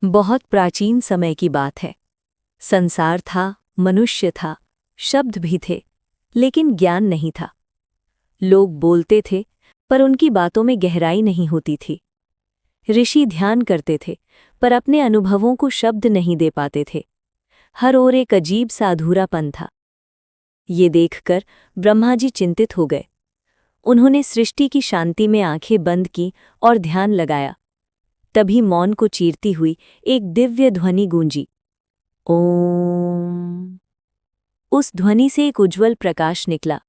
बहुत प्राचीन समय की बात है। संसार था, मनुष्य था, शब्द भी थे, लेकिन ज्ञान नहीं था। लोग बोलते थे, पर उनकी बातों में गहराई नहीं होती थी। ऋषि ध्यान करते थे, पर अपने अनुभवों को शब्द नहीं दे पाते थे। हर ओर एक अजीब सा अधूरापन था। ये देखकर ब्रह्मा जी चिंतित हो गए। उन्होंने सृष्टि की शांति में आंखें बंद की और ध्यान लगाया। तभी मौन को चीरती हुई एक दिव्य ध्वनि गूंजी, ओम। उस ध्वनि से एक उज्ज्वल प्रकाश निकला।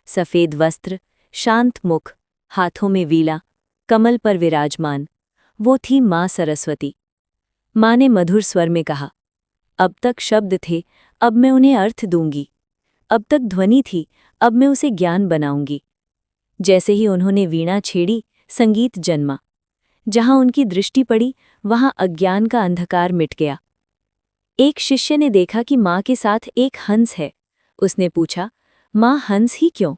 सफेद वस्त्र, शांत मुख, हाथों में वीणा, कमल पर विराजमान, वो थी माँ सरस्वती। माँ ने मधुर स्वर में कहा, अब तक शब्द थे, अब मैं उन्हें अर्थ दूंगी। अब तक ध्वनि थी, अब मैं उसे ज्ञान बनाऊंगी। जैसे ही उन्होंने वीणा छेड़ी, संगीत जन्मा। जहां उनकी दृष्टि पड़ी, वहां अज्ञान का अंधकार मिट गया। एक शिष्य ने देखा कि माँ के साथ एक हंस है। उसने पूछा, माँ, हंस ही क्यों?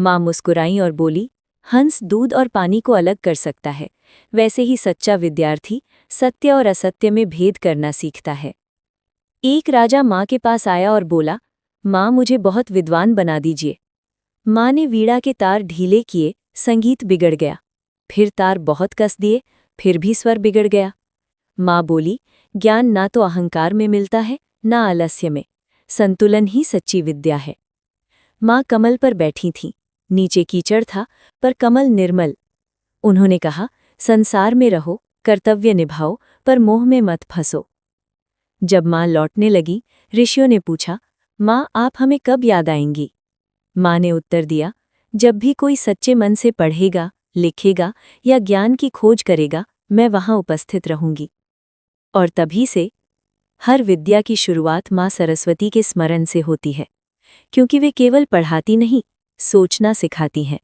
माँ मुस्कुराई और बोली, हंस दूध और पानी को अलग कर सकता है, वैसे ही सच्चा विद्यार्थी सत्य और असत्य में भेद करना सीखता है। एक राजा माँ के पास आया और बोला, माँ, मुझे बहुत विद्वान बना दीजिए। माँ ने वीणा के तार ढीले किए, संगीत बिगड़ गया। फिर तार बहुत कस दिए, फिर भी स्वर बिगड़ गया। माँ बोली, ज्ञान ना तो अहंकार में मिलता है, ना आलस्य में। संतुलन ही सच्ची विद्या है। माँ कमल पर बैठी थीं। नीचे कीचड़ था, पर कमल निर्मल। उन्होंने कहा, संसार में रहो, कर्तव्य निभाओ, पर मोह में मत फंसो। जब माँ लौटने लगी, ऋषियों ने पूछा, माँ, आप हमें कब याद आएंगी? माँ ने उत्तर दिया, जब भी कोई सच्चे मन से पढ़ेगा, लिखेगा या ज्ञान की खोज करेगा, मैं वहां उपस्थित रहूंगी। और तभी से हर विद्या की शुरुआत माँ सरस्वती के स्मरण से होती है, क्योंकि वे केवल पढ़ाती नहीं, सोचना सिखाती हैं।